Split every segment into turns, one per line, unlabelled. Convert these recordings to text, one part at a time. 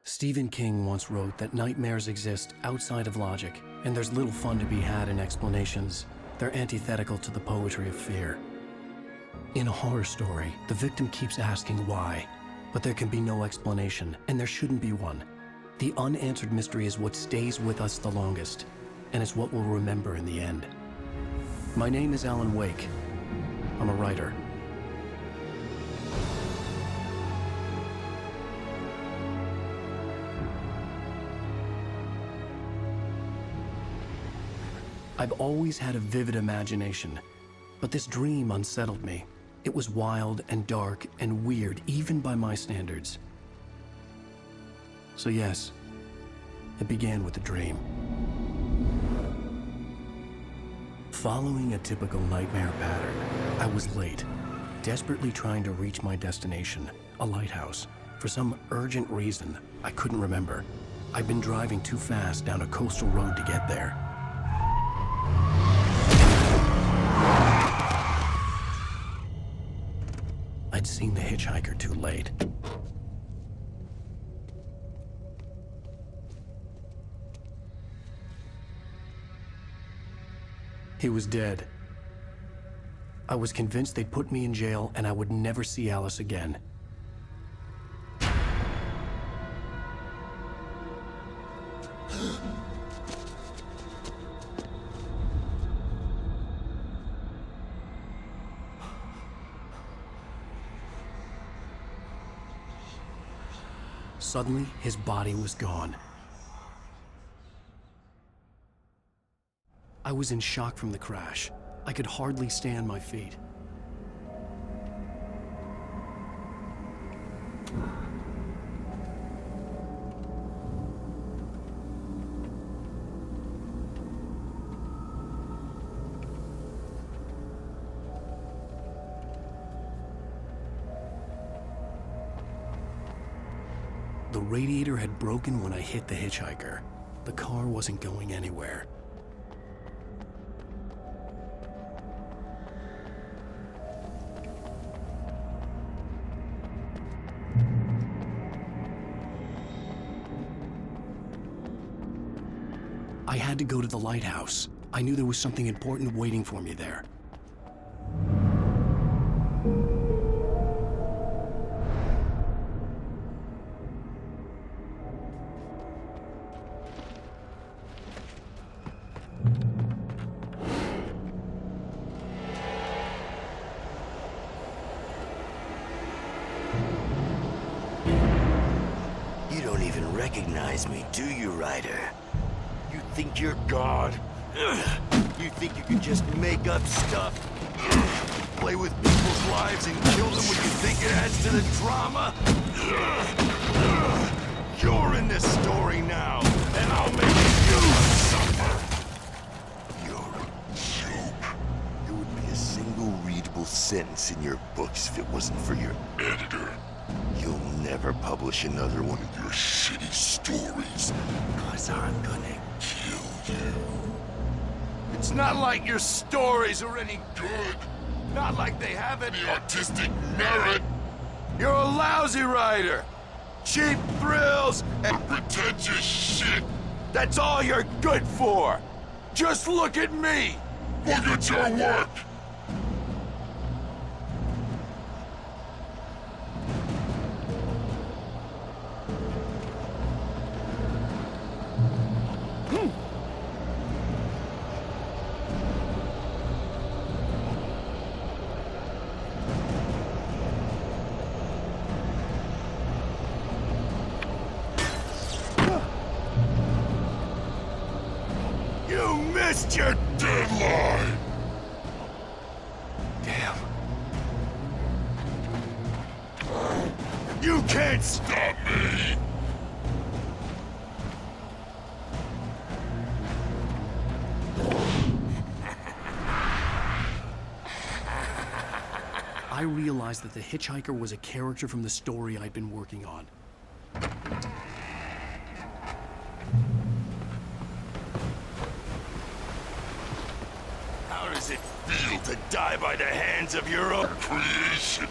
Stephen King once wrote that nightmares exist outside of logic, and there's little fun to be had in explanations. They're antithetical to the poetry of fear. In a horror story, the victim keeps asking why, but there can be no explanation, and there shouldn't be one. The unanswered mystery is what stays with us the longest, and it's what we'll remember in the end. My name is Alan Wake. I'm a writer. I've always had a vivid imagination, but this dream unsettled me. It was wild and dark and weird, even by my standards. So yes, it began with a dream. Following a typical nightmare pattern, I was late, desperately trying to reach my destination, a lighthouse. For some urgent reason, I couldn't remember. I'd been driving too fast down a coastal road to get there. I'd seen the hitchhiker too late. He was dead. I was convinced they'd put me in jail and I would never see Alice again. Suddenly, his body was gone. I was in shock from the crash. I could hardly stay on my feet. The radiator had broken when I hit the hitchhiker. The car wasn't going anywhere. I had to go to the lighthouse. I knew there was something important waiting for me there.
You don't even recognize me, do you, Ryder? You think you're God? You think you can just make up stuff? Play with people's lives and kill them when you think it adds to the drama? You're in this story now, and I'll make you suffer! You're a joke. There would be a single readable sentence in your books if it wasn't for your editor. You'll never publish another one of your shitty stories, 'cause I'm gonna kill you. It's not like your stories are any good. Not like they have any artistic merit. You're a lousy writer. Cheap thrills and pretentious shit. That's all you're good for. Just look at me. Look at your work. You missed your deadline! Damn. You can't stop me!
I realized that the hitchhiker was a character from the story I'd been working on.
How does it feel to die by the hands of your own creation?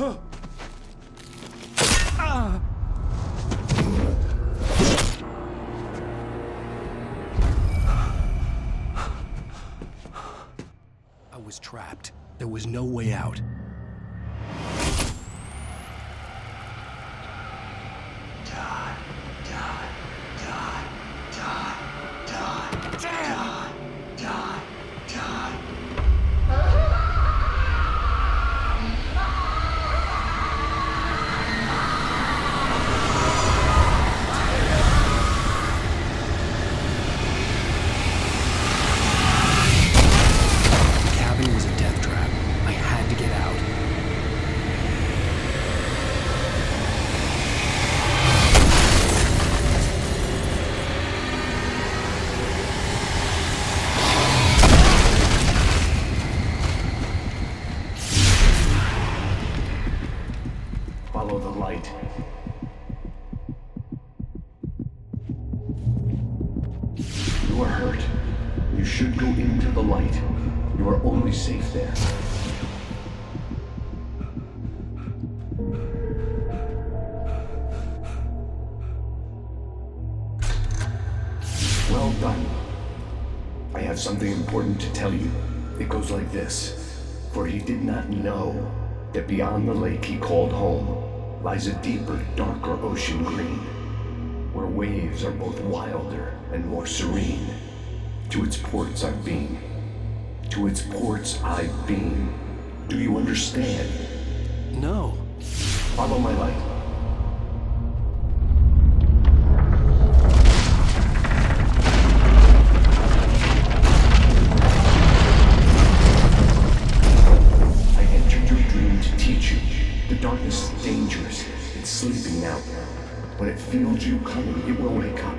I was trapped. There was no way out.
Follow the light. You are hurt. You should go into the light. You are only safe there. Well done. I have something important to tell you. It goes like this. For he did not know that beyond the lake he called home lies a deeper, darker ocean green, where waves are both wilder and more serene. To its ports I've been. To its ports I've been. Do you understand?
No.
Follow my light. I entered your dream to teach you. The darkness is dangerous. It's sleeping now. When it feels you coming, it will wake up.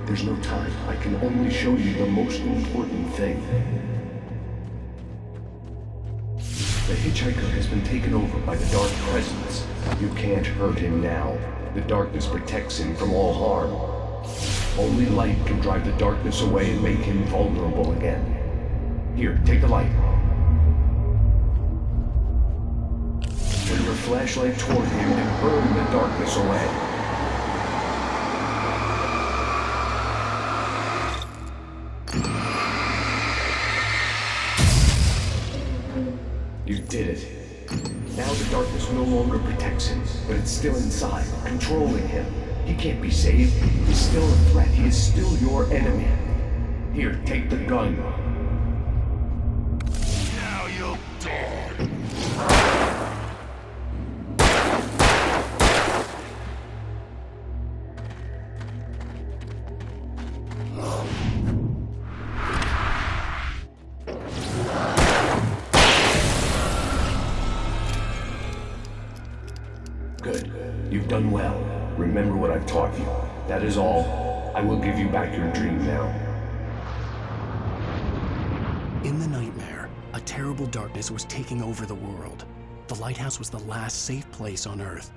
There's no time. I can only show you the most important thing. The hitchhiker has been taken over by the dark presence. You can't hurt him now. The darkness protects him from all harm. Only light can drive the darkness away and make him vulnerable again. Here, take the light. Turn your flashlight toward him and burn the darkness away. You did it. Now the darkness no longer protects him, but it's still inside, controlling him. He can't be saved. He's still a threat. He is still your enemy. Here, take the gun.
Now you'll die.
Good. You've done well. Remember what I've taught you. That is all. I will give you back your dream now.
In the nightmare, a terrible darkness was taking over the world. The lighthouse was the last safe place on Earth.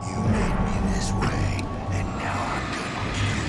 You made me this way, and now I'm gonna kill you.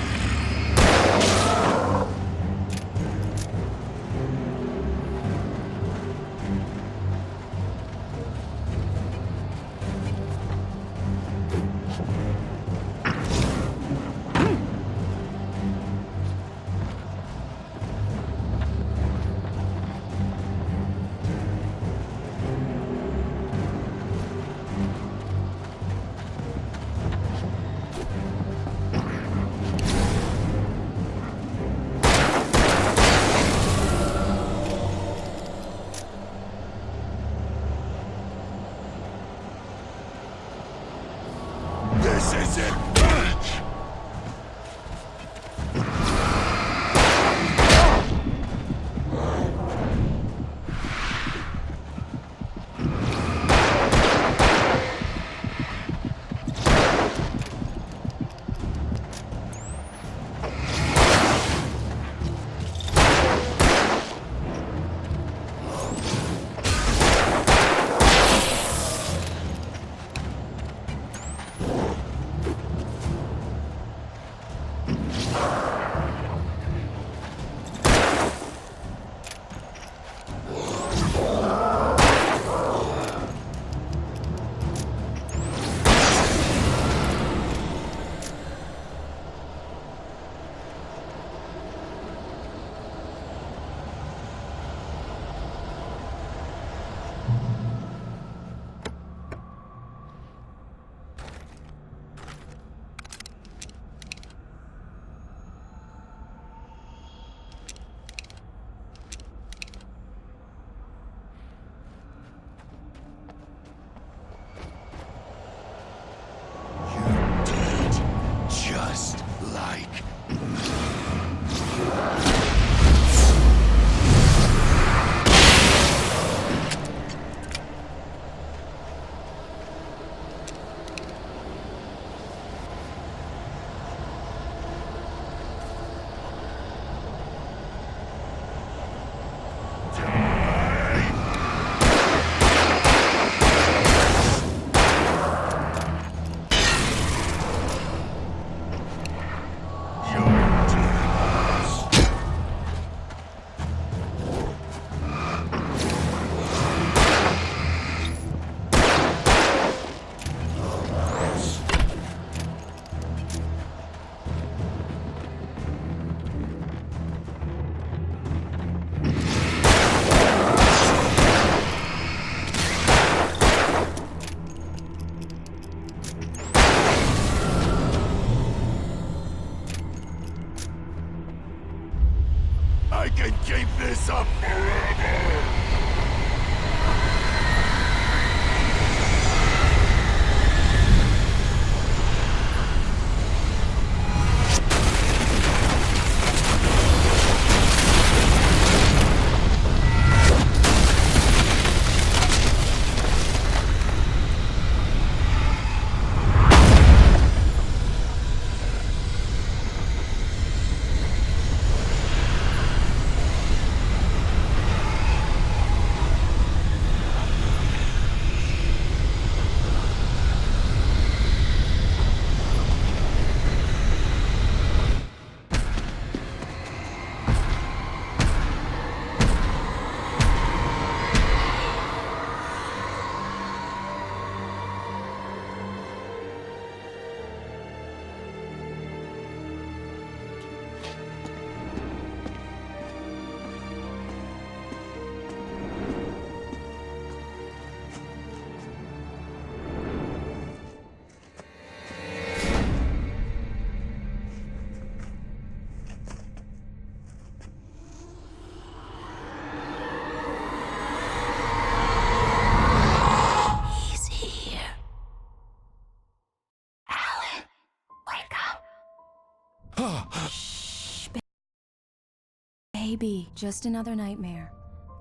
baby, just another nightmare.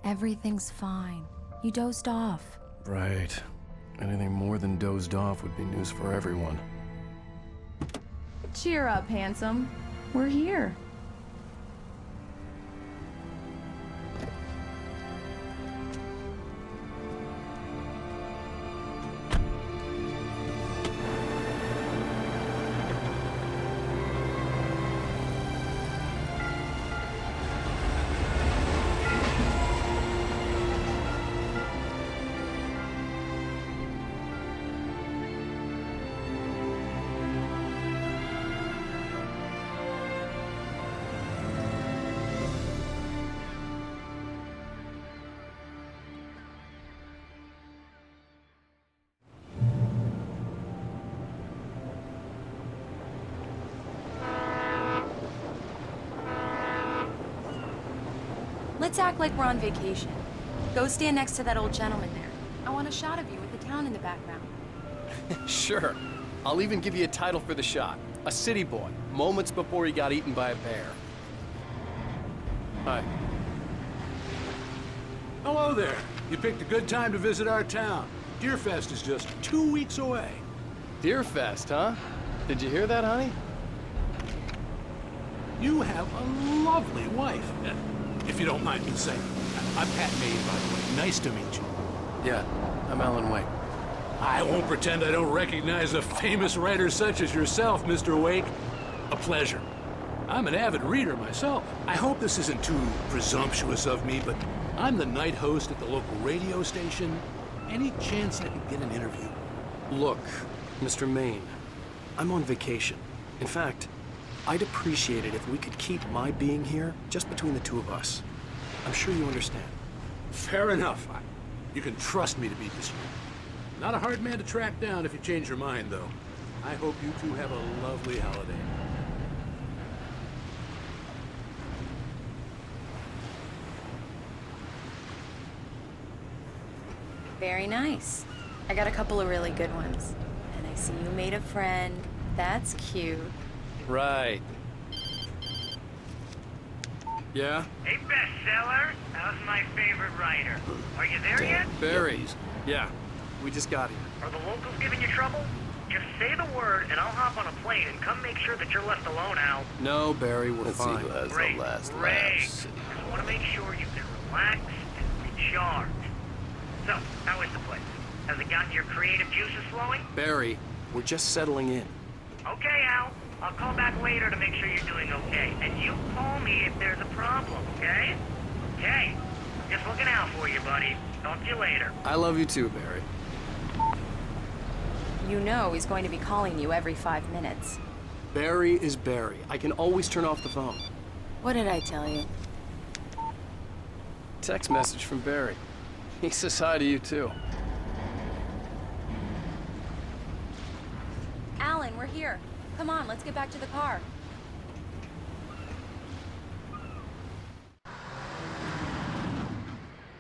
Everything's fine. You dozed off.
Right. Anything more than dozed off would be news for everyone.
Cheer up, handsome. We're here. Let's act like we're on vacation. Go stand next to that old gentleman there. I want a shot of you with the town in the background.
Sure. I'll even give you a title for the shot. A city boy, moments before he got eaten by a bear. Hi.
Hello there. You picked a good time to visit our town. Deerfest is just 2 weeks away.
Deerfest, huh? Did you hear that, honey?
You have a lovely wife. If you don't mind me saying. I'm Pat Mays, by the way. Nice to meet you.
Yeah, I'm Alan Wake.
I won't pretend I don't recognize a famous writer such as yourself, Mr. Wake. A pleasure. I'm an avid reader myself. I hope this isn't too presumptuous of me, but I'm the night host at the local radio station. Any chance I could get an interview?
Look, Mr. Maine, I'm on vacation. In fact, I'd appreciate it if we could keep my being here just between the two of us. I'm sure you understand.
Fair enough. You can trust me to be discreet. Not a hard man to track down if you change your mind, though. I hope you two have a lovely holiday.
Very nice. I got a couple of really good ones. And I see you made a friend. That's cute.
Right. Yeah?
Hey, bestseller. How's my favorite writer? Are you there yet?
Berries. Yeah, we just got here.
Are the locals giving you trouble? Just say the word, and I'll hop on a plane and come make sure that you're left alone, Al.
No, Barry, we're
Let's see
fine.
who has
Great,
the last
great.
laugh.
Just want to make sure you can relax and recharge. So, how is the place? Has it gotten your creative juices flowing?
Barry, we're just settling in.
Okay, Al. I'll call back later to make sure you're doing okay. And you call me if there's a problem, okay? Okay. Just looking out for you, buddy. Talk to you later.
I love you too, Barry.
You know he's going to be calling you every 5 minutes.
Barry is Barry. I can always turn off the phone.
What did I tell you?
Text message from Barry. He says hi to you too.
Alan, we're here. Come on, let's get back to the car.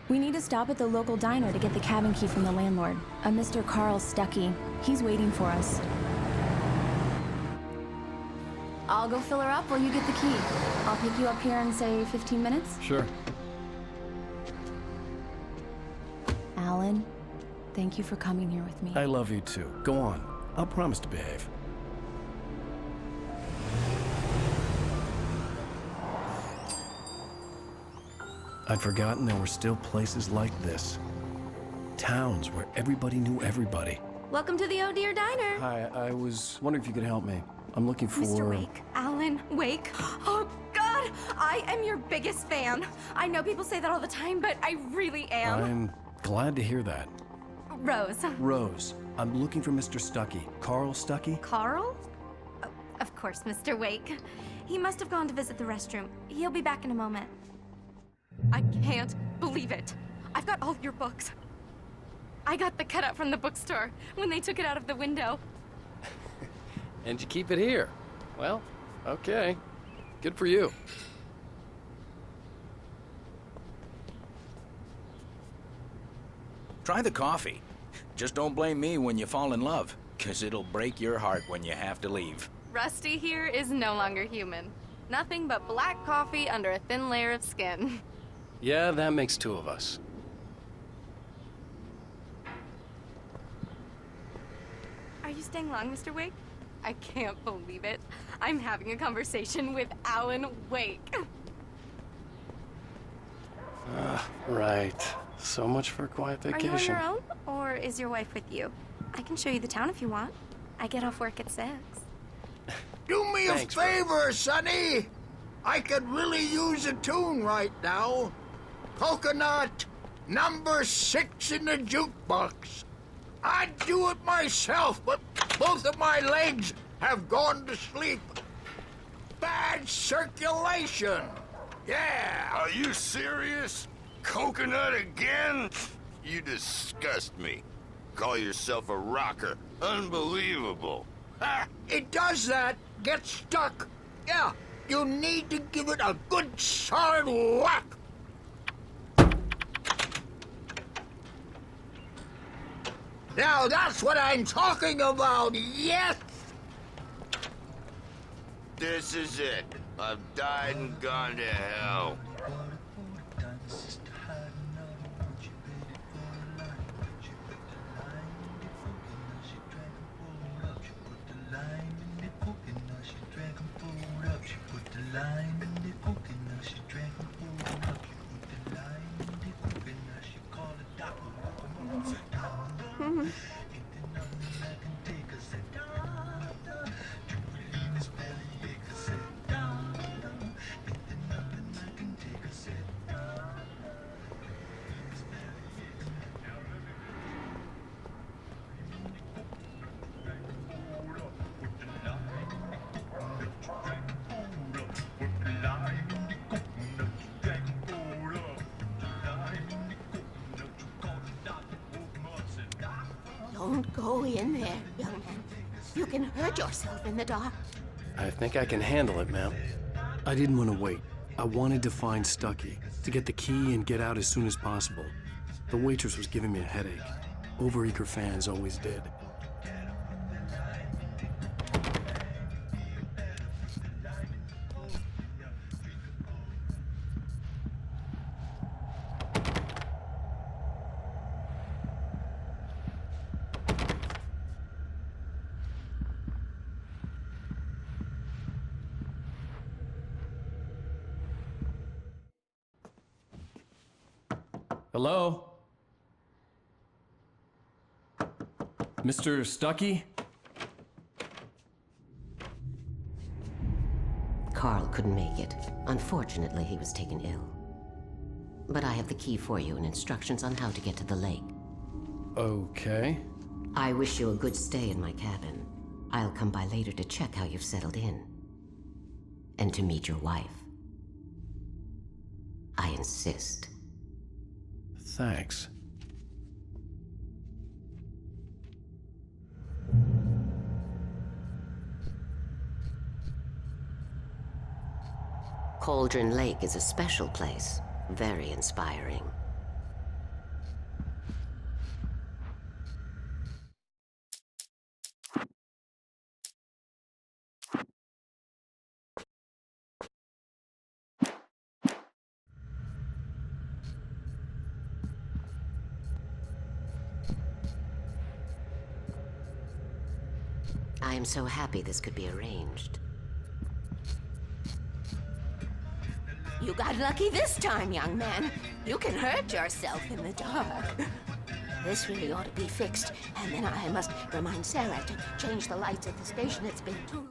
We need to stop at the local diner to get the cabin key from the landlord. A Mr. Carl Stuckey. He's waiting for us. I'll go fill her up while you get the key. I'll pick you up here in, say, 15 minutes?
Sure.
Alan, thank you for coming here with me.
I love you too. Go on. I'll promise to behave. I'd forgotten there were still places like this. Towns where everybody knew everybody.
Welcome to the Oh Dear Diner.
Hi, I was wondering if you could help me. I'm looking for...
Mr. Wake. Alan Wake. Oh, God! I am your biggest fan. I know people say that all the time, but I really am.
I'm glad to hear that.
Rose.
Rose, I'm looking for Mr. Stuckey. Carl Stuckey?
Carl? Oh, of course, Mr. Wake. He must have gone to visit the restroom. He'll be back in a moment. I can't believe it. I've got all your books. I got the cutout from the bookstore when they took it out of the window.
And you keep it here. Well, okay. Good for you.
Try the coffee. Just don't blame me when you fall in love, 'cause it'll break your heart when you have to leave.
Rusty here is no longer human. Nothing but black coffee under a thin layer of skin.
Yeah, that makes two of us.
Are you staying long, Mr. Wake? I can't believe it. I'm having a conversation with Alan Wake.
Right. So much for a quiet vacation.
Are you on your own, or is your wife with you? I can show you the town if you want. I get off work at 6.
Do me
Thanks,
a favor, Sonny. I could really use a tune right now. Coconut, number 6 in the jukebox. I'd do it myself, but both of my legs have gone to sleep. Bad circulation. Yeah.
Are you serious? Coconut again? You disgust me. Call yourself a rocker. Unbelievable.
Ha! It does that. Get stuck. Yeah, you need to give it a good solid whack. Now that's what I'm talking about, yes!
This is it. I've died and gone to hell.
Don't go in there, young man. You can hurt yourself in the dark.
I think I can handle it, ma'am. I didn't want to wait. I wanted to find Stucky, to get the key and get out as soon as possible. The waitress was giving me a headache. Overeager fans always did. Hello? Mr. Stucky?
Carl couldn't make it. Unfortunately, he was taken ill. But I have the key for you and instructions on how to get to the lake.
Okay.
I wish you a good stay in my cabin. I'll come by later to check how you've settled in. And to meet your wife. I insist.
Thanks.
Cauldron Lake is a special place. Very inspiring. I am so happy this could be arranged.
You got lucky this time, young man. You can hurt yourself in the dark. This really ought to be fixed, and then I must remind Sarah to change the lights at the station. It's been too...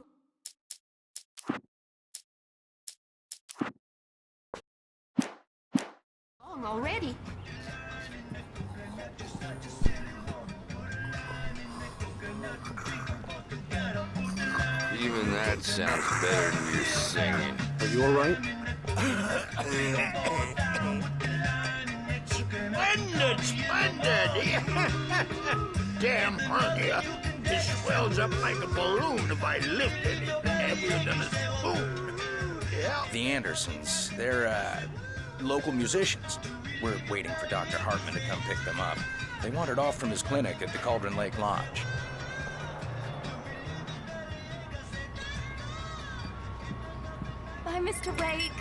long already.
Even that sounds better than your singing.
Are you all right?
Splendid, splendid! Damn hernia. It swells up like a balloon if I lift it. It's heavier than a spoon. Yeah.
The Andersons, they're, local musicians. We're waiting for Dr. Hartman to come pick them up. They wandered off from his clinic at the Cauldron Lake Lodge.
Mr. Wake.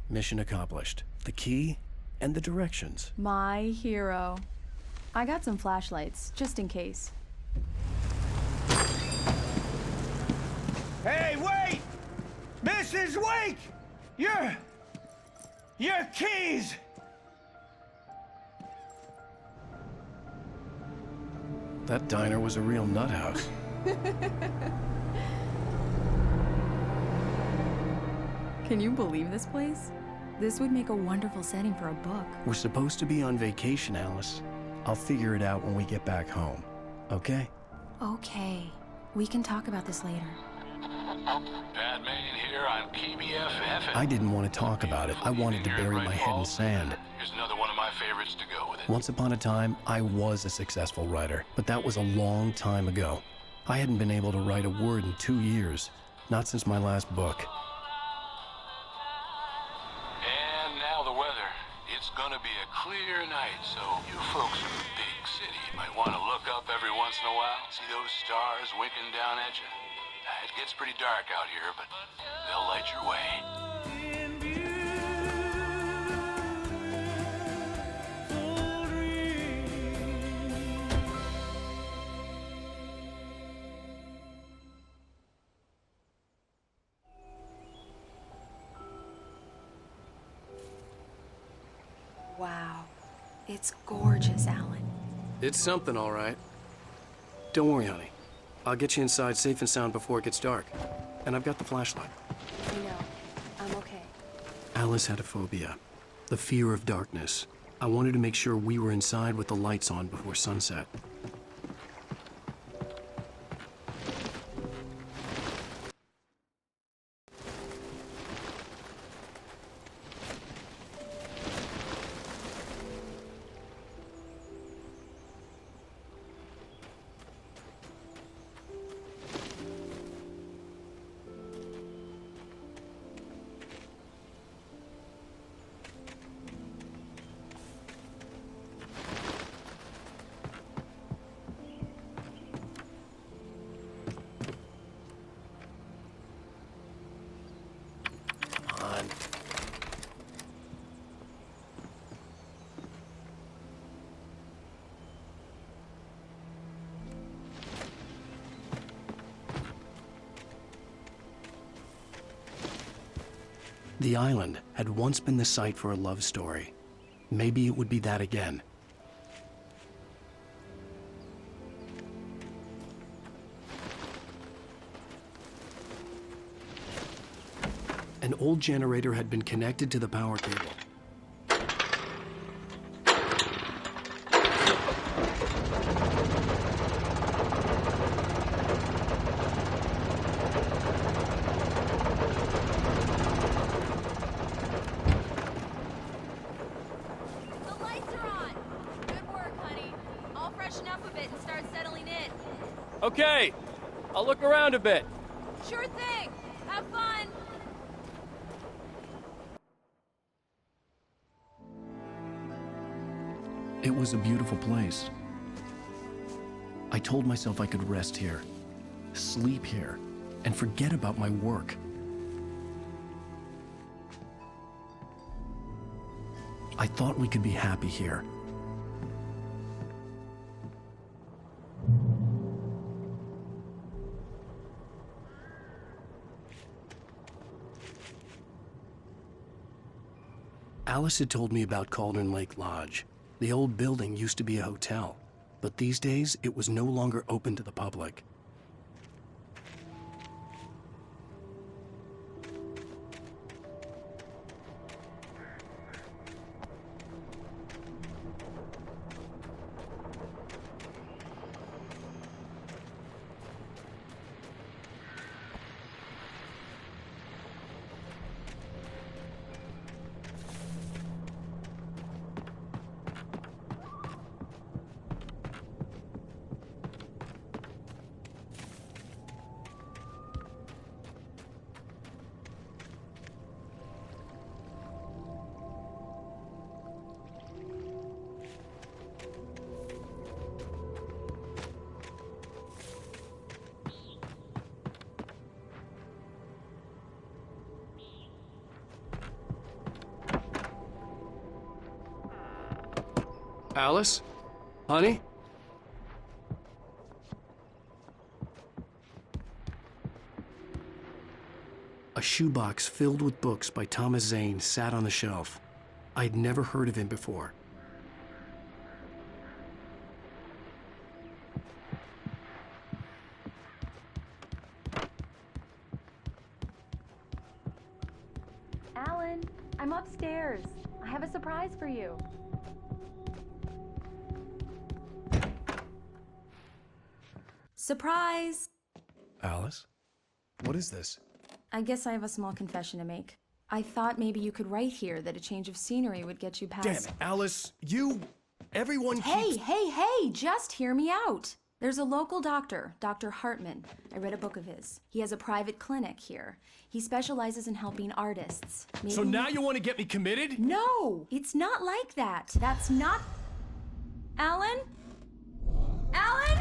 Mission accomplished. The key and the directions.
My hero. I got some flashlights, just in case.
Hey, wait! Mrs. Wake! Your keys!
That diner was a real nut house.
Can you believe this place? This would make a wonderful setting for a book.
We're supposed to be on vacation, Alice. I'll figure it out when we get back home. Okay?
Okay. We can talk about this later.
Pat Main here on KBFF.
I didn't want to talk about it. I wanted to bury my head in sand.
Here's another one of my favorites to go with it.
Once upon a time, I was a successful writer, but that was a long time ago. I hadn't been able to write a word in 2 years, not since my last book.
And now the weather. It's gonna be a clear night, so you folks in the big city might want to look up every once in a while, see those stars winking down at you. It gets pretty dark out here, but they'll light your way.
Wow. It's gorgeous, Alan.
It's something, all right. Don't worry, honey. I'll get you inside safe and sound before it gets dark. And I've got the flashlight.
You know, I'm okay.
Alice had a phobia. The fear of darkness. I wanted to make sure we were inside with the lights on before sunset. The island had once been the site for a love story. Maybe it would be that again. An old generator had been connected to the power cable.
Okay, I'll look around a bit.
Sure thing. Have fun.
It was a beautiful place. I told myself I could rest here, sleep here, and forget about my work. I thought we could be happy here. Alice had told me about Cauldron Lake Lodge. The old building used to be a hotel, but these days it was no longer open to the public. Alice? Honey? A shoebox filled with books by Thomas Zane sat on the shelf. I'd never heard of him before.
Alan, I'm upstairs. I have a surprise for you. Surprise!
Alice? What is this?
I guess I have a small confession to make. I thought maybe you could write here that a change of scenery would get you past...
Damn it, Alice, everyone
Hey, hey, just hear me out. There's a local doctor, Dr. Hartman. I read a book of his. He has a private clinic here. He specializes in helping artists.
So now you want to get me committed?
No, it's not like that. That's not... Alan? Alan?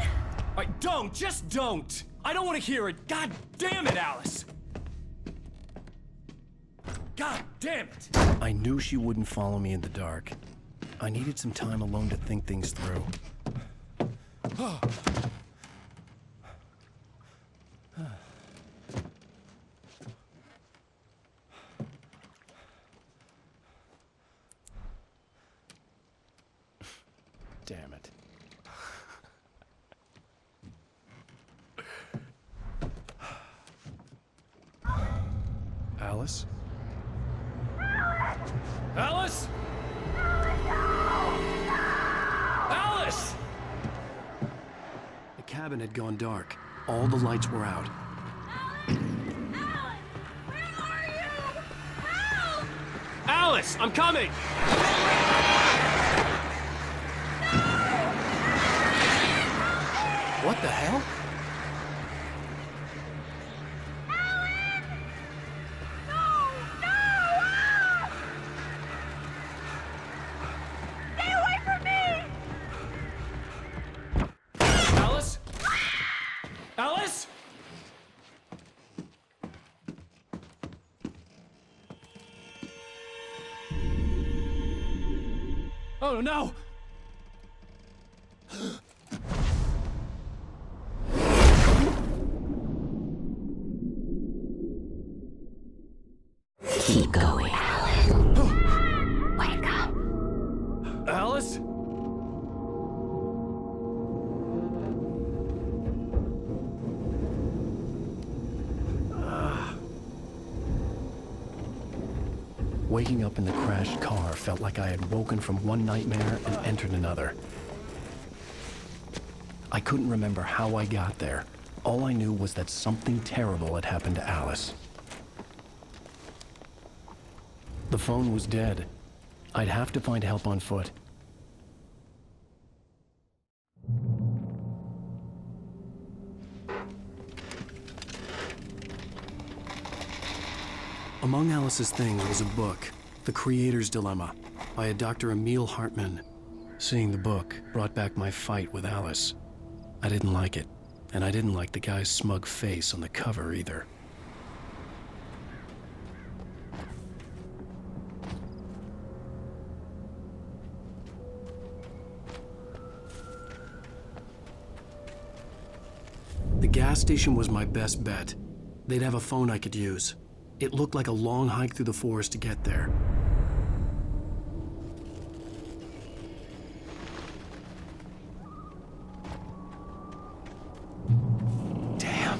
Just don't! I don't want to hear it! God damn it, Alice! God damn it! I knew she wouldn't follow me in the dark. I needed some time alone to think things through. Damn it. Alice? Alice? Alice! The cabin had gone dark. All the lights were out.
Alice, I'm coming!
What the hell?
Alice? Oh no!
Keep going, Alan. Wake up.
Alice? Waking up in the crashed car felt like I had woken from one nightmare and entered another. I couldn't remember how I got there. All I knew was that something terrible had happened to Alice. The phone was dead. I'd have to find help on foot. Among Alice's things was a book, The Creator's Dilemma, by a Dr. Emil Hartman. Seeing the book brought back my fight with Alice. I didn't like it, and I didn't like the guy's smug face on the cover either. The gas station was my best bet. They'd have a phone I could use. It looked like a long hike through the forest to get there. Damn.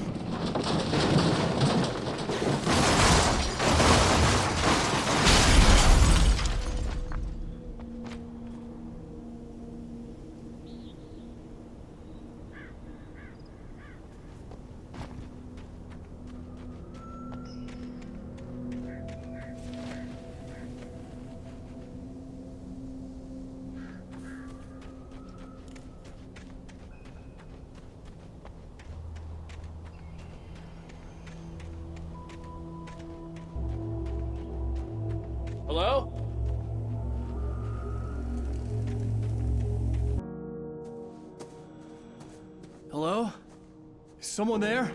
Hello?
Hello? Is someone there?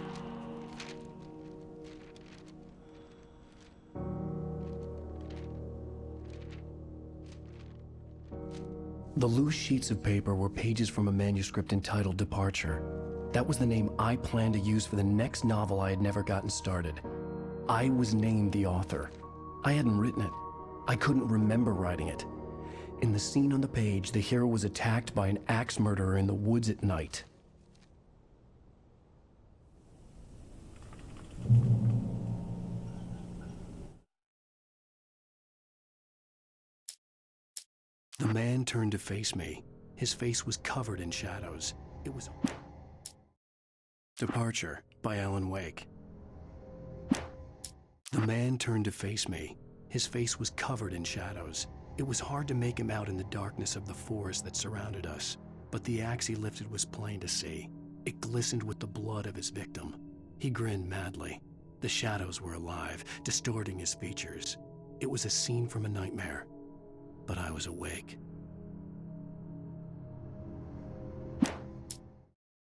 The loose sheets of paper were pages from a manuscript entitled Departure. That was the name I planned to use for the next novel I had never gotten started. I was named the author. I hadn't written it. I couldn't remember writing it. In the scene on the page, the hero was attacked by an axe murderer in the woods at night. The man turned to face me. His face was covered in shadows. It was Departure by Alan Wake. The man turned to face me. His face was covered in shadows. It was hard to make him out in the darkness of the forest that surrounded us, but the axe he lifted was plain to see. It glistened with the blood of his victim. He grinned madly. The shadows were alive, distorting his features. It was a scene from a nightmare, but I was awake.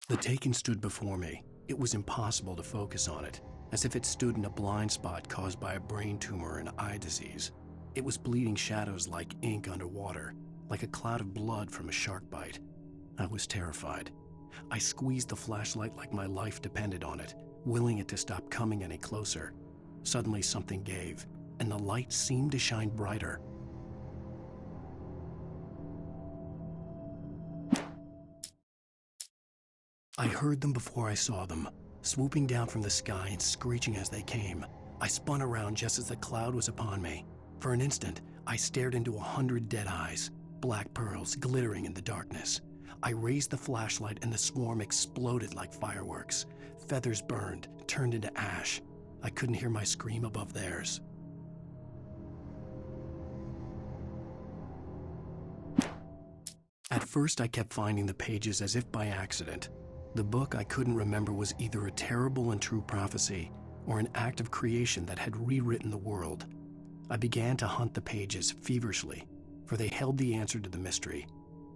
The Taken stood before me. It was impossible to focus on it, as if it stood in a blind spot caused by a brain tumor and eye disease. It was bleeding shadows like ink underwater, like a cloud of blood from a shark bite. I was terrified. I squeezed the flashlight like my life depended on it, willing it to stop coming any closer. Suddenly something gave, and the light seemed to shine brighter. I heard them before I saw them, swooping down from the sky and screeching as they came. I spun around just as the cloud was upon me. For an instant, I stared into 100 dead eyes, black pearls glittering in the darkness. I raised the flashlight and the swarm exploded like fireworks. Feathers burned, turned into ash. I couldn't hear my scream above theirs. At first, I kept finding the pages as if by accident. The book I couldn't remember was either a terrible and true prophecy or an act of creation that had rewritten the world. I began to hunt the pages feverishly, for they held the answer to the mystery.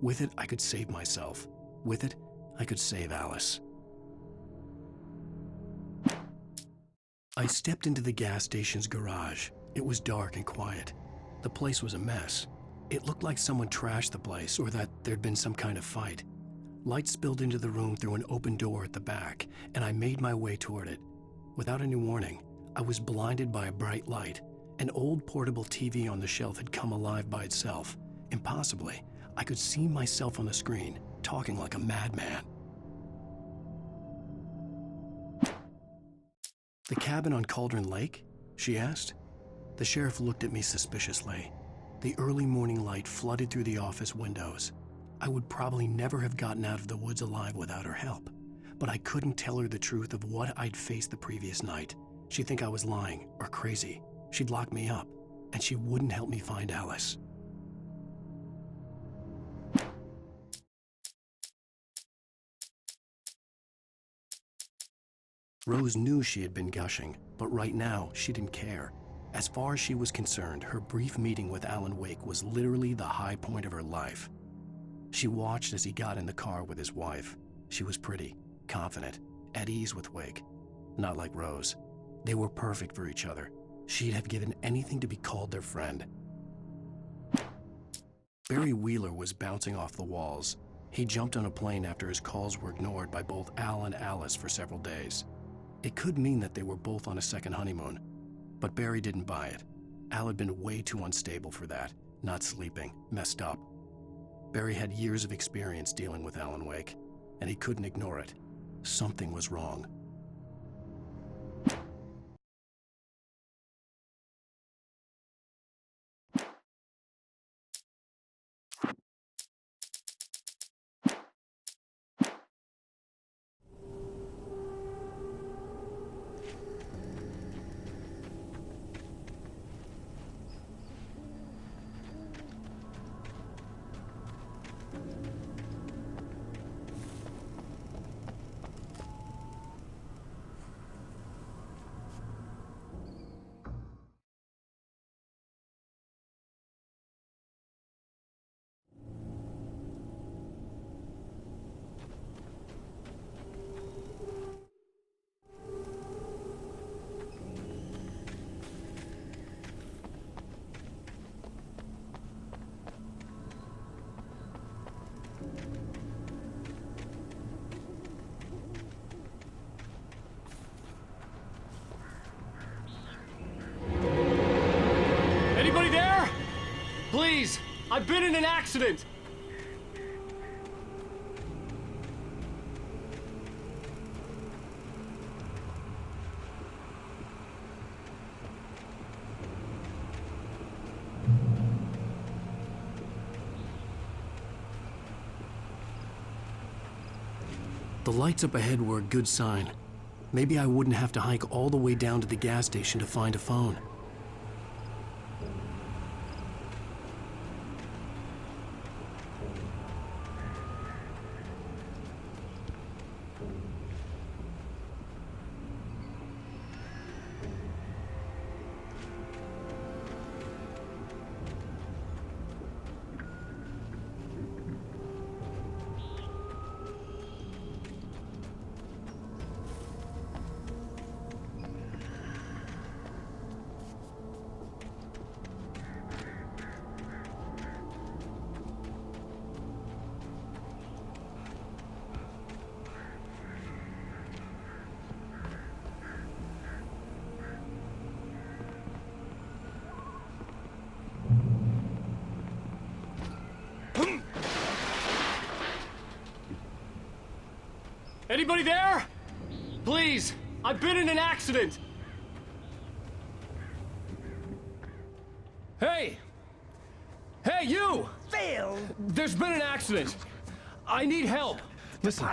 With it, I could save myself. With it, I could save Alice. I stepped into the gas station's garage. It was dark and quiet. The place was a mess. It looked like someone trashed the place or that there'd been some kind of fight. Light spilled into the room through an open door at the back, and I made my way toward it. Without any warning, I was blinded by a bright light. An old portable TV on the shelf had come alive by itself. Impossibly, I could see myself on the screen, talking like a madman. "The cabin on Cauldron Lake?" she asked. The sheriff looked at me suspiciously. The early morning light flooded through the office windows. I would probably never have gotten out of the woods alive without her help, but I couldn't tell her the truth of what I'd faced the previous night. She'd think I was lying or crazy. She'd lock me up, and she wouldn't help me find Alice. Rose knew she had been gushing, but right now she didn't care. As far as she was concerned, her brief meeting with Alan Wake was literally the high point of her life. She watched as he got in the car with his wife. She was pretty, confident, at ease with Wake. Not like Rose. They were perfect for each other. She'd have given anything to be called their friend. Barry Wheeler was bouncing off the walls. He jumped on a plane after his calls were ignored by both Al and Alice for several days. It could mean that they were both on a second honeymoon, but Barry didn't buy it. Al had been way too unstable for that, not sleeping, messed up. Barry had years of experience dealing with Alan Wake, and he couldn't ignore it. Something was wrong.
I've been in an accident!
The lights up ahead were a good sign. Maybe I wouldn't have to hike all the way down to the gas station to find a phone.
Anybody there? Please, I've been in an accident. Hey! Hey, you!
Phil!
There's been an accident. I need help. Listen,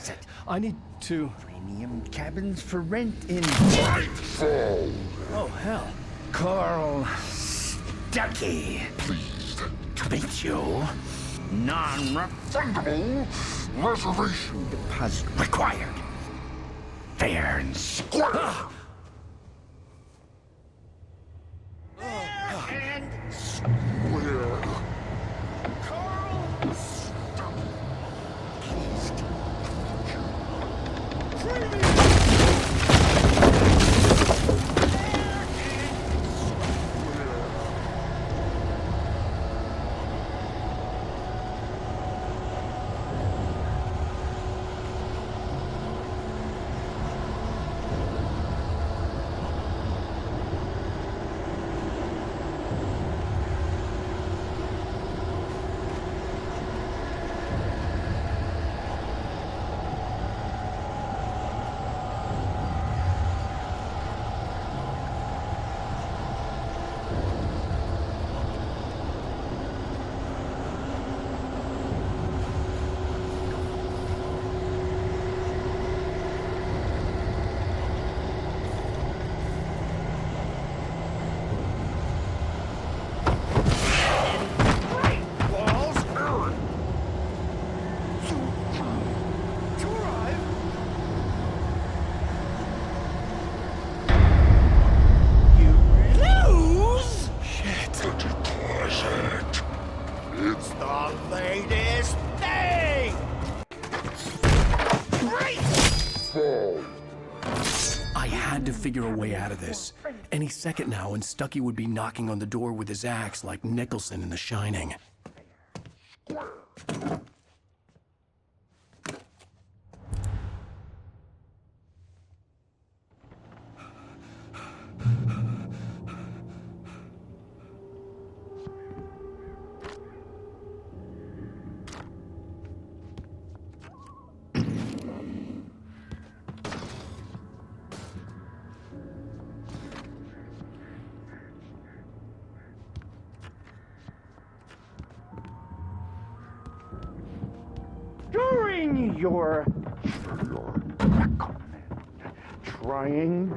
I need to...
Premium cabins for rent in...
Nightfall!
Oh, hell.
Carl Stuckey.
Pleased
To meet you. Non-refundable
reservation
deposit required. Fair and square. Fair and
square.
Carl Stuckey. Pleased. Premium.
It's
the latest thing!
fall.
I had to figure a way out of this. Any second now, and Stuckey would be knocking on the door with his axe like Nicholson in The Shining.
During your trying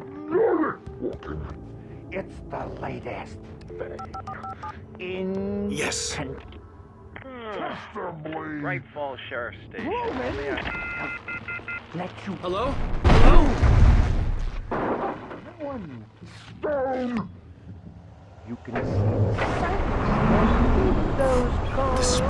it's the latest thing in
Yes.
Great Falls Sheriff Station.
Let you
Hello?
one stone. You can see those cars.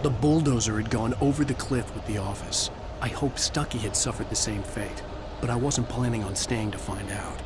The bulldozer had gone over the cliff with the office. I hoped Stucky had suffered the same fate, but I wasn't planning on staying to find out.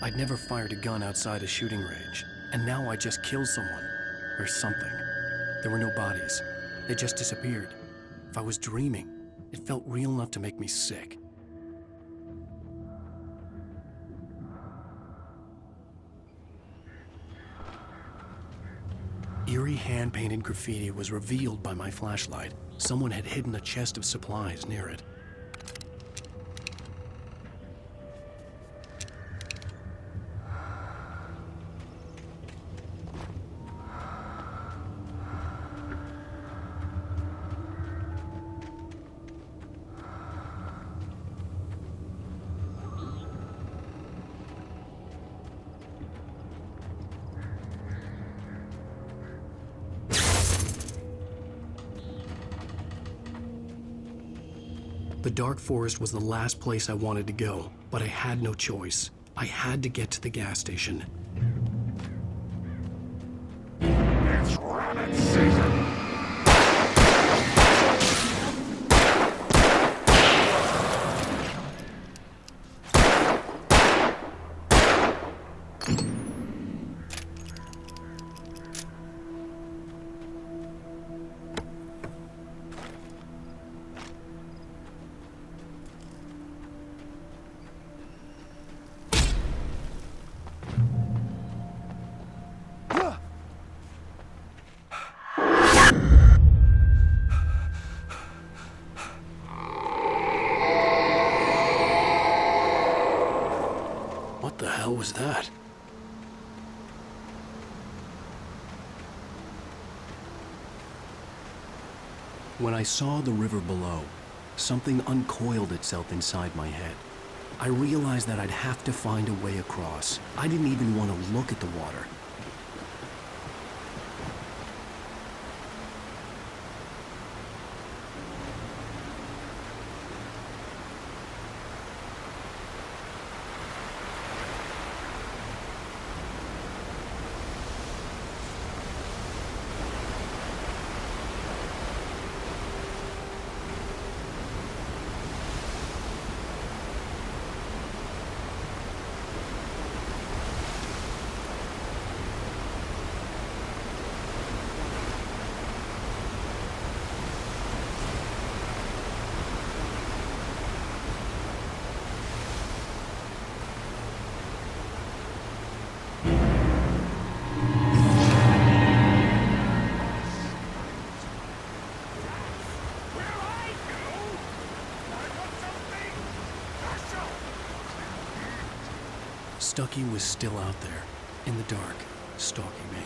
I'd never fired a gun outside a shooting range, and now I just killed someone. Or something. There were no bodies. They just disappeared. If I was dreaming, it felt real enough to make me sick. Eerie hand-painted graffiti was revealed by my flashlight. Someone had hidden a chest of supplies near it. The dark forest was the last place I wanted to go, but I had no choice. I had to get to the gas station.
It's rabbit season!
What the hell was that? When I saw the river below, something uncoiled itself inside my head. I realized that I'd have to find a way across. I didn't even want to look at the water. Stucky was still out there, in the dark, stalking me.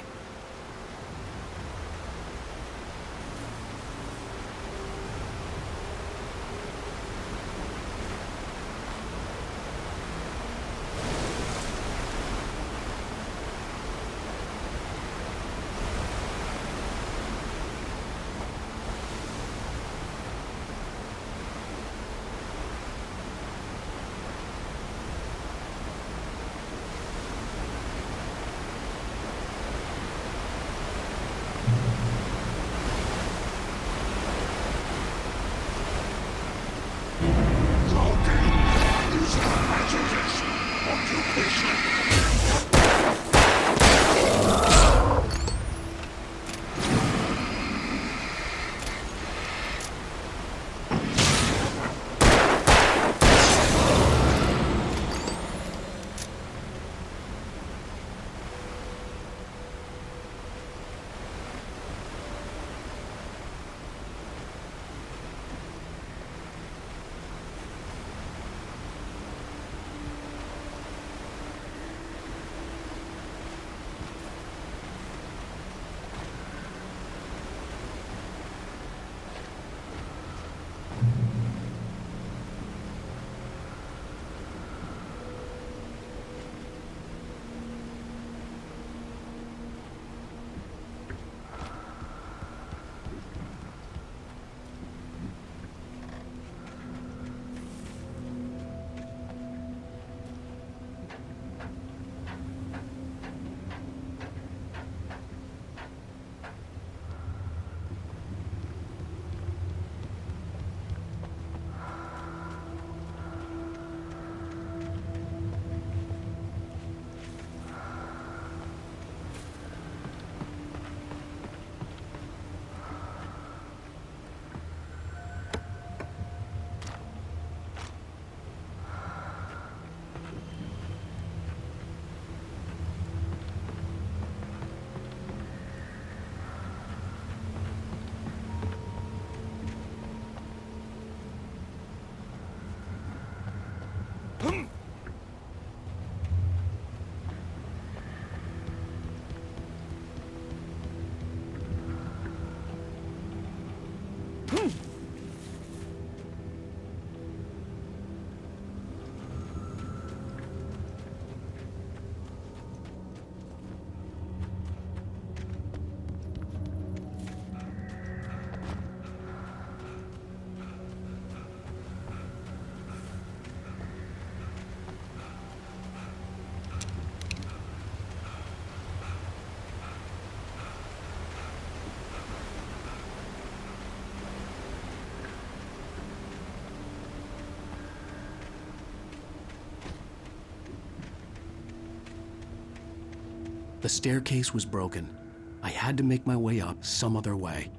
The staircase was broken. I had to make my way up some other way.